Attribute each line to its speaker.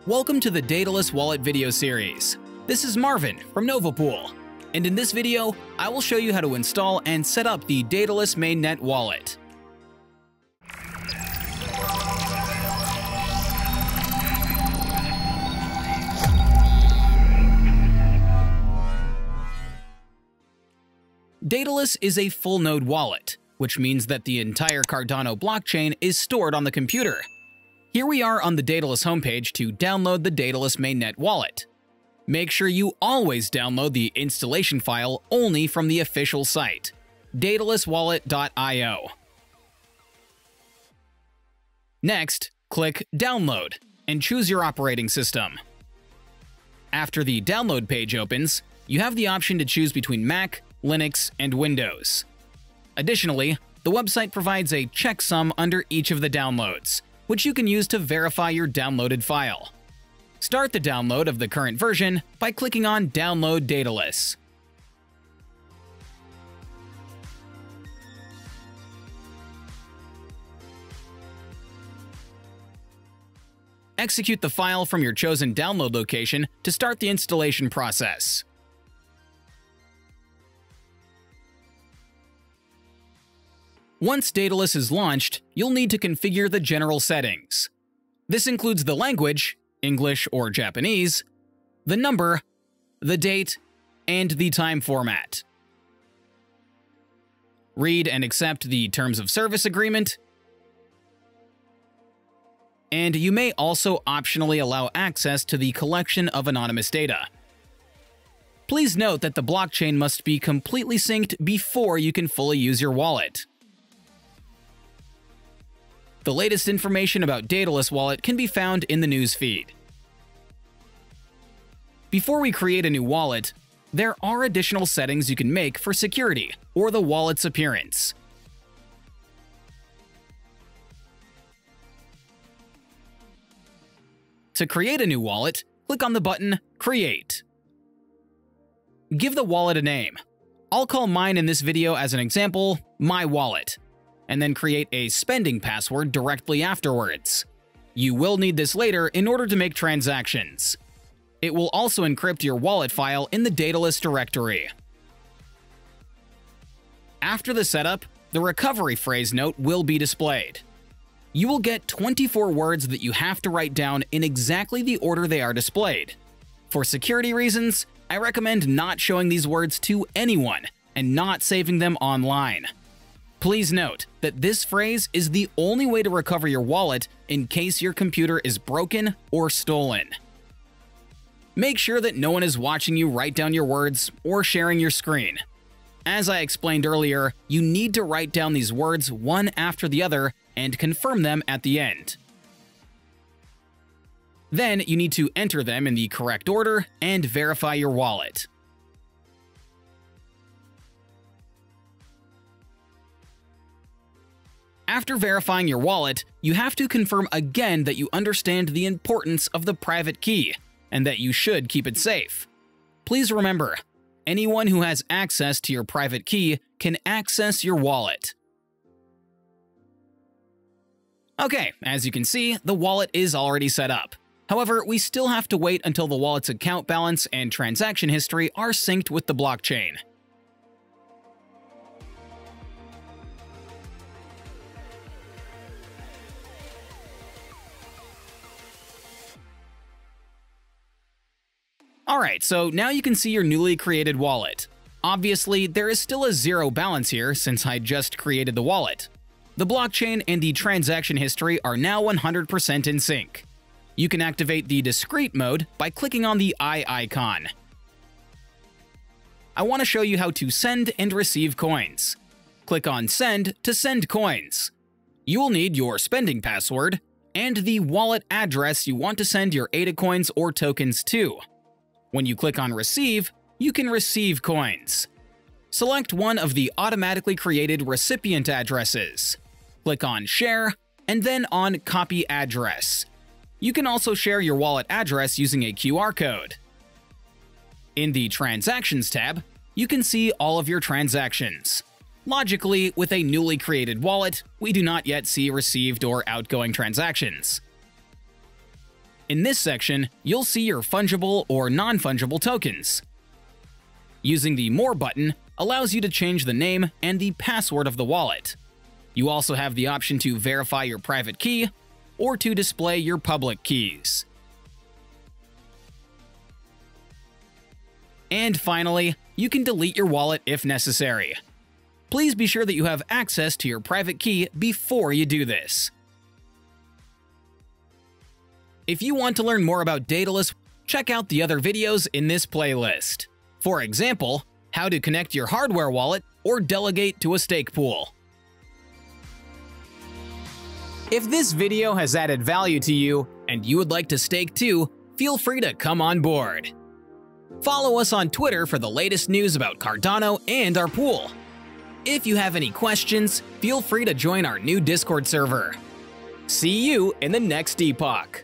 Speaker 1: Welcome to the Daedalus Wallet video series. This is Marvin from Novapool, and in this video, I will show you how to install and set up the Daedalus mainnet wallet. Daedalus is a full node wallet, which means that the entire Cardano blockchain is stored on the computer. Here we are on the Daedalus homepage to download the Daedalus mainnet wallet. Make sure you always download the installation file only from the official site, 𝗖𝗵𝗵𝗀𝗀𝗀𝗀.io. Next, click Download and choose your operating system. After the download page opens, you have the option to choose between Mac, Linux, and Windows. Additionally, the website provides a checksum under each of the downloads, which you can use to verify your downloaded file. Start the download of the current version by clicking on Download Daedalus. Execute the file from your chosen download location to start the installation process. Once Daedalus is launched, you'll need to configure the general settings. This includes the language, English or Japanese, the number, the date, and the time format. Read and accept the Terms of Service agreement, and you may also optionally allow access to the collection of anonymous data. Please note that the blockchain must be completely synced before you can fully use your wallet. The latest information about Daedalus Wallet can be found in the news feed. Before we create a new wallet, there are additional settings you can make for security or the wallet's appearance. To create a new wallet, click on the button Create. Give the wallet a name. I'll call mine in this video as an example, My Wallet, and then create a spending password directly afterwards. You will need this later in order to make transactions. It will also encrypt your wallet file in the Daedalus directory. After the setup, the recovery phrase note will be displayed. You will get 24 words that you have to write down in exactly the order they are displayed. For security reasons, I recommend not showing these words to anyone and not saving them online. Please note that this phrase is the only way to recover your wallet in case your computer is broken or stolen. Make sure that no one is watching you write down your words or sharing your screen. As I explained earlier, you need to write down these words one after the other and confirm them at the end. Then you need to enter them in the correct order and verify your wallet. After verifying your wallet, you have to confirm again that you understand the importance of the private key and that you should keep it safe. Please remember, anyone who has access to your private key can access your wallet. Okay, as you can see, the wallet is already set up. However, we still have to wait until the wallet's account balance and transaction history are synced with the blockchain. Alright, so now you can see your newly created wallet. Obviously, there is still a zero balance here since I just created the wallet. The blockchain and the transaction history are now 100% in sync. You can activate the discrete mode by clicking on the eye icon. I want to show you how to send and receive coins. Click on Send to send coins. You will need your spending password and the wallet address you want to send your ADA coins or tokens to. When you click on Receive, you can receive coins. Select one of the automatically created recipient addresses. Click on Share, and then on Copy Address. You can also share your wallet address using a QR code. In the Transactions tab, you can see all of your transactions. Logically, with a newly created wallet, we do not yet see received or outgoing transactions. In this section, you'll see your fungible or non-fungible tokens. Using the More button allows you to change the name and the password of the wallet. You also have the option to verify your private key or to display your public keys. And finally, you can delete your wallet if necessary. Please be sure that you have access to your private key before you do this. If you want to learn more about Daedalus, check out the other videos in this playlist. For example, how to connect your hardware wallet or delegate to a stake pool. If this video has added value to you and you would like to stake too, feel free to come on board. Follow us on Twitter for the latest news about Cardano and our pool. If you have any questions, feel free to join our new Discord server. See you in the next epoch.